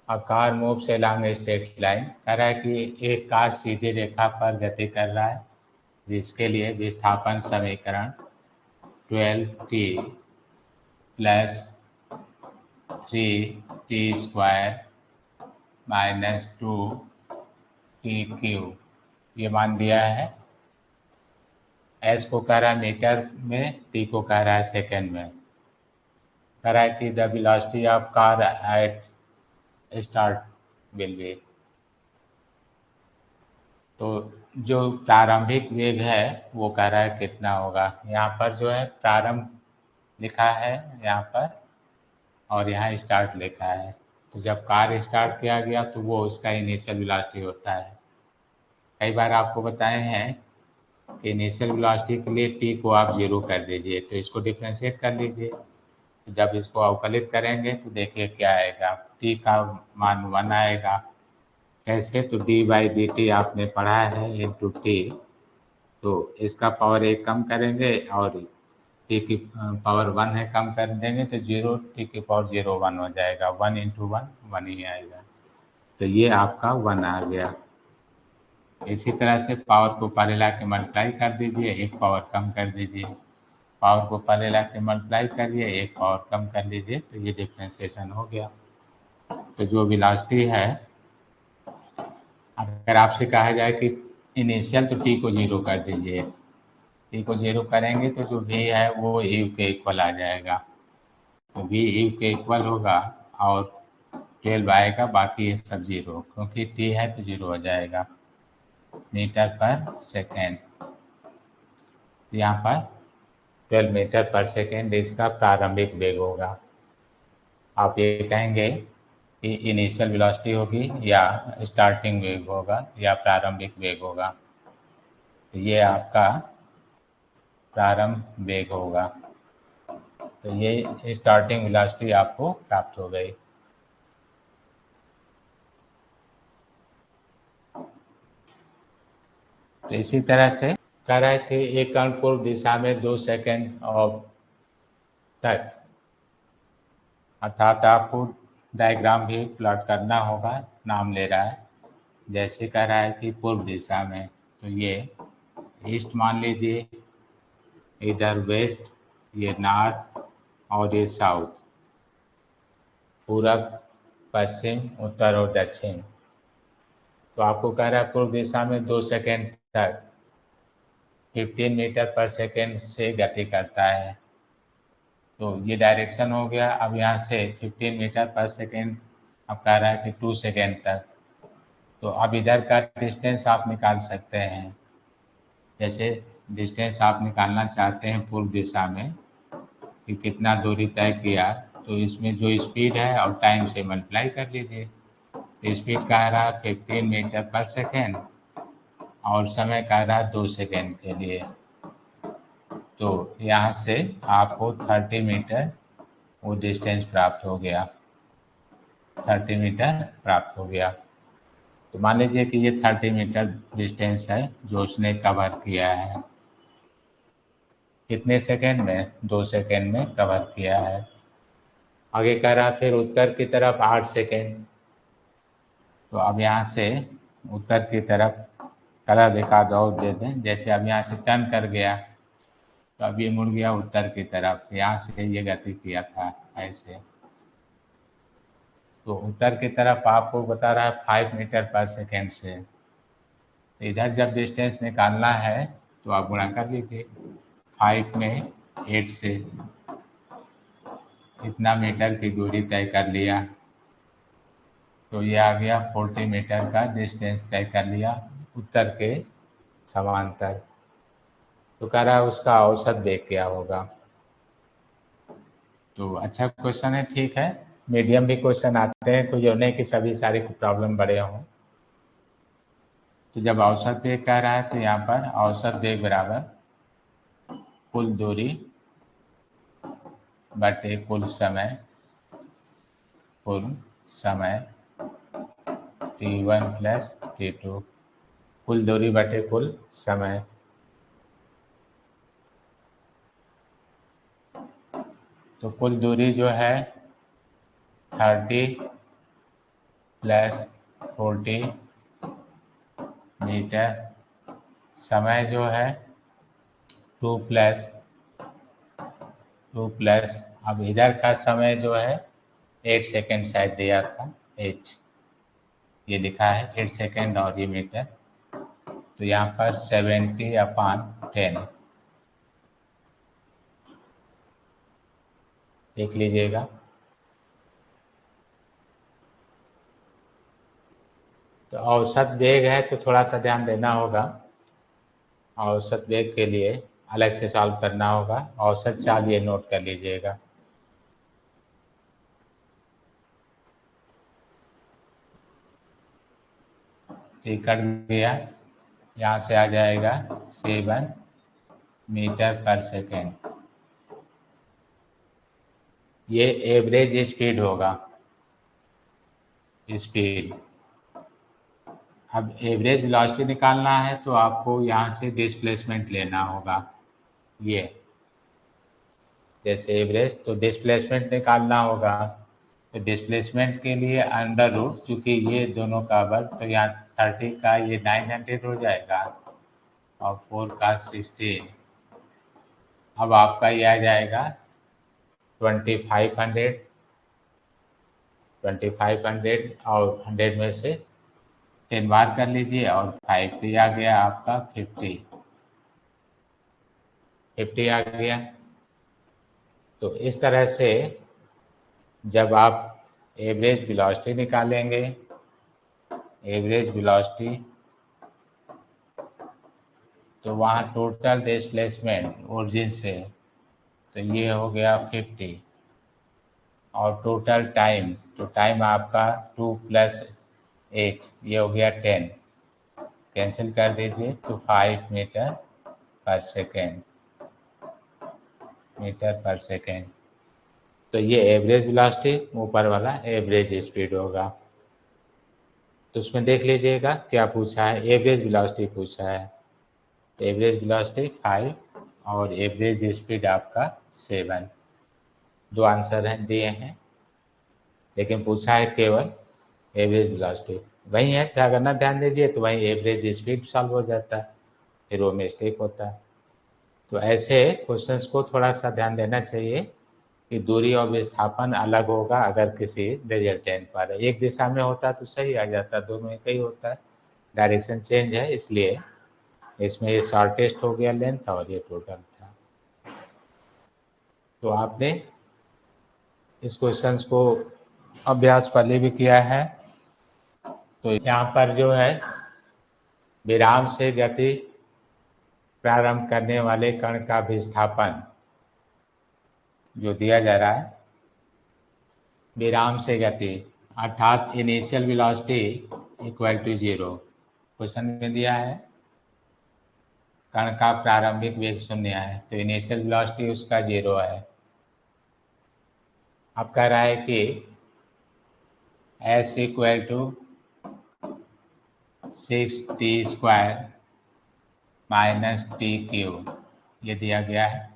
A car moves along a straight line। कह रहा है कि एक कार सीधी रेखा पर गति कर रहा है, जिसके लिए विस्थापन समीकरण 12t plus 3t² minus 2t³ ये मान दिया है। एस को कह रहा है मीटर में, टी को कह रहा है सेकेंड में। कह रहा है कि the velocity of car eight start will be. तो जो प्रारंभिक वेग है वो कह रहा है कितना होगा। यहाँ पर जो है प्रारंभ लिखा है यहाँ पर, और यहाँ स्टार्ट लिखा है। तो जब कार स्टार्ट किया गया तो वो उसका इनिशियल वेलोसिटी होता है। कई बार आपको बताए हैं कि इनिशियल वेलोसिटी के लिए टी को आप 0 कर दीजिए, तो इसको डिफ्रेंशिएट कर लीजिए। जब इसको अवकलित करेंगे तो देखिए क्या आएगा, टी का मान 1 आएगा। कैसे? तो d/dt आपने पढ़ा है इंटू टी, तो इसका पावर 1 कम करेंगे और टी की पावर 1 है कम कर देंगे तो 0, टी की पावर 0 1 हो जाएगा। 1 इंटू 1 1 ही आएगा। तो ये आपका 1 आ गया। इसी तरह से पावर को पहले ला के मल्टीप्लाई कर दीजिए, एक पावर कम कर दीजिए। पावर को पहले ला के मल्टीप्लाई करिए, एक पावर कम कर लीजिए, तो ये डिफ्रेंशिएशन हो गया। तो जो वेलोसिटी है, अगर आपसे कहा जाए कि इनिशियल, तो टी को 0 कर दीजिए। टी को 0 करेंगे तो जो वी है वो यू के इक्वल आ जाएगा। तो वी यू के इक्वल होगा और 12 आएगा, बाकी ये सब 0, क्योंकि टी है तो 0 हो जाएगा। मीटर पर सेकेंड, यहाँ पर 12 मीटर पर सेकेंड इसका प्रारंभिक वेग होगा। आप ये कहेंगे कि इनिशियल वेलोसिटी होगी या स्टार्टिंग वेग होगा या प्रारंभिक वेग होगा। तो ये आपका प्रारंभ वेग होगा। तो ये स्टार्टिंग वेलोसिटी आपको प्राप्त हो गई। तो इसी तरह से कह रहा है कि एक कण पूर्व दिशा में 2 सेकेंड और तक, अर्थात आपको डायग्राम भी प्लॉट करना होगा। नाम ले रहा है, जैसे कह रहा है कि पूर्व दिशा में, तो ये ईस्ट मान लीजिए, इधर वेस्ट, ये नॉर्थ और ये साउथ, पूरब, पश्चिम, उत्तर और दक्षिण। तो आपको कह रहा है पूर्व दिशा में 2 सेकेंड तक 15 मीटर पर सेकेंड से गति करता है। तो ये डायरेक्शन हो गया। अब यहाँ से 15 मीटर पर सेकेंड, अब कह रहा है कि 2 सेकेंड तक। तो अब इधर का डिस्टेंस आप निकाल सकते हैं। जैसे डिस्टेंस आप निकालना चाहते हैं पूर्व दिशा में कि कितना दूरी तय किया, तो इसमें जो स्पीड है और टाइम से मल्टीप्लाई कर लीजिए। तो स्पीड कह रहा है 15 मीटर पर सेकेंड और समय कह रहा है 2 सेकेंड के लिए। तो यहाँ से आपको 30 मीटर वो डिस्टेंस प्राप्त हो गया, 30 मीटर प्राप्त हो गया। तो मान लीजिए कि ये 30 मीटर डिस्टेंस है जो उसने कवर किया है। कितने सेकेंड में? 2 सेकेंड में कवर किया है। आगे कह रहा फिर उत्तर की तरफ 8 सेकेंड। तो अब यहाँ से उत्तर की तरफ कलर एक आध और दे दें। जैसे अब यहाँ से टर्न कर गया तो अब ये मुड़ गया उत्तर की तरफ, यहाँ से ये गति किया था ऐसे। तो उत्तर की तरफ आपको बता रहा है 5 मीटर पर सेकेंड से। तो इधर जब डिस्टेंस निकालना है तो आप गुणा कर लीजिए 5 में 8 से, इतना मीटर की दूरी तय कर लिया। तो ये आ गया 40 मीटर का डिस्टेंस तय कर लिया उत्तर के समांतर। तो कह रहा है उसका औसत वेग क्या होगा। तो अच्छा क्वेश्चन है, ठीक है। मीडियम भी क्वेश्चन आते हैं, कोई जो नहीं कि सभी सारे प्रॉब्लम बड़े हों। तो जब औसत वेग कह रहा है तो यहाँ पर औसत वेग बराबर कुल दूरी बटे कुल समय, t1 प्लस t2, कुल दूरी बटे कुल समय। तो कुल दूरी जो है 30 प्लस 40 मीटर, समय जो है 2 प्लस अब इधर का समय जो है 8 सेकेंड शायद दिया था, 8 ये लिखा है 8 सेकेंड और ये मीटर, तो यहाँ पर 70/10 देख लीजिएगा। तो औसत वेग है तो थोड़ा सा ध्यान देना होगा, औसत वेग के लिए अलग से सॉल्व करना होगा। औसत चाल ये नोट कर लीजिएगा। तो कट गया, यहाँ से आ जाएगा 7 मीटर पर सेकेंड। ये एवरेज स्पीड होगा, स्पीड। अब एवरेज वेलोसिटी निकालना है तो आपको यहाँ से डिस्प्लेसमेंट लेना होगा। ये जैसे एवरेज तो डिस्प्लेसमेंट निकालना होगा, तो डिस्प्लेसमेंट के लिए अंडर रूट, चूँकि ये दोनों का वर्ग, तो यहाँ 30 का ये 900 हो जाएगा और 4 का 16। अब आपका ये आ जाएगा 2500 और 100 में से 10 बार कर लीजिए और 5 तो ये आ गया आपका 50 आ गया। तो इस तरह से जब आप एवरेज वेलोसिटी निकालेंगे, एवरेज वेलोसिटी, तो वहाँ टोटल डिस्प्लेसमेंट ओरिजिन से, तो ये हो गया 50 और टोटल टाइम, तो टाइम आपका 2 + 8 ये हो गया 10, कैंसिल कर दीजिए तो 5 मीटर पर सेकेंड। तो ये एवरेज वेलोसिटी, ऊपर वाला एवरेज स्पीड होगा। तो उसमें देख लीजिएगा क्या पूछा है, एवरेज वेलोसिटी पूछा है। तो एवरेज वेलोसिटी 5 और एवरेज स्पीड आपका 7, दो आंसर हैं दिए हैं, लेकिन पूछा है केवल एवरेज वेलोसिटी। वही है, तो अगर ना ध्यान दीजिए तो वही एवरेज स्पीड सॉल्व हो जाता है, फिर वो मिस्टेक होता है। तो ऐसे क्वेश्चंस को थोड़ा सा ध्यान देना चाहिए कि दूरी और विस्थापन अलग होगा। अगर किसी रिजल्टेंट पर एक दिशा में होता तो सही आ जाता, दोनों एक ही होता है, डायरेक्शन चेंज है, इसलिए इसमें ये शॉर्टेस्ट हो गया लेंथ और ये टोटल था। तो आपने इस क्वेश्चंस को अभ्यास पहले भी किया है। तो यहाँ पर जो है विराम से गति प्रारंभ करने वाले कण का विस्थापन जो दिया जा रहा है, विराम से गति अर्थात initial velocity equal to 0, question में दिया है कण का प्रारंभिक वेग 0 है, तो इनिशियल वेलोसिटी उसका 0 है। अब कह रहा है कि s equal to 6t² - t³ ये दिया गया है,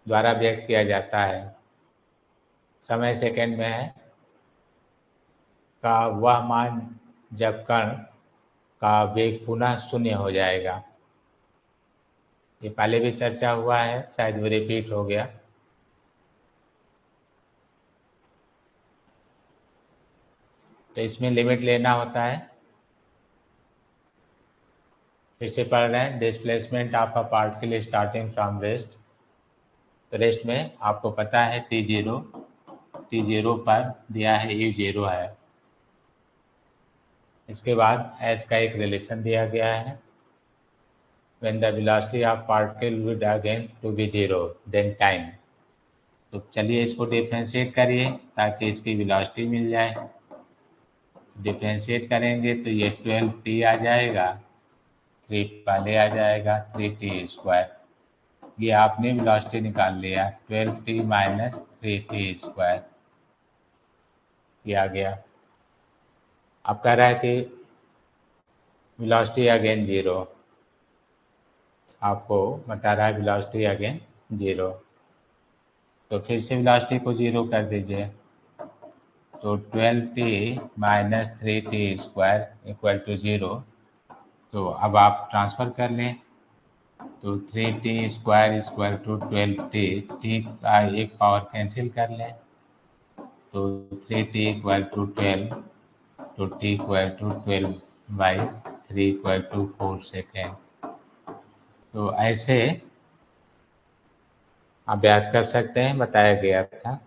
द्वारा व्यक्त किया जाता है। समय सेकंड में है का वह मान जब कण का वेग पुनः 0 हो जाएगा। ये पहले भी चर्चा हुआ है, शायद वो रिपीट हो गया। तो इसमें लिमिट लेना होता है, फिर से पढ़ रहे हैं, displacement of a particle starting from rest. तो रेस्ट में आपको पता है t0 पर दिया है u0 है। इसके बाद s का एक रिलेशन दिया गया है, when the velocity of particle would again to be 0 then time। तो चलिए इसको डिफ्रेंशिएट करिए ताकि इसकी वेलोसिटी मिल जाए। डिफ्रेंशिएट करेंगे तो ये 12t आ जाएगा, 3 पहले आ जाएगा 3t²। ये आपने वेलोसिटी निकाल लिया, 12t - 3t², ये आ गया। अब कह रहा है कि वेलोसिटी अगेन 0, आपको बता रहा है वेलोसिटी अगेन 0। तो फिर से वेलोसिटी को 0 कर दीजिए, तो 12t minus 3t square equal to 0। तो अब आप ट्रांसफ़र कर लें, तो 3t square equal to 12t, T का एक पावर कैंसिल कर लें, तो 3t इक्वल टू 12, तो t equal to 12/3 equal to 4 second. तो ऐसे अभ्यास कर सकते हैं, बताया गया था।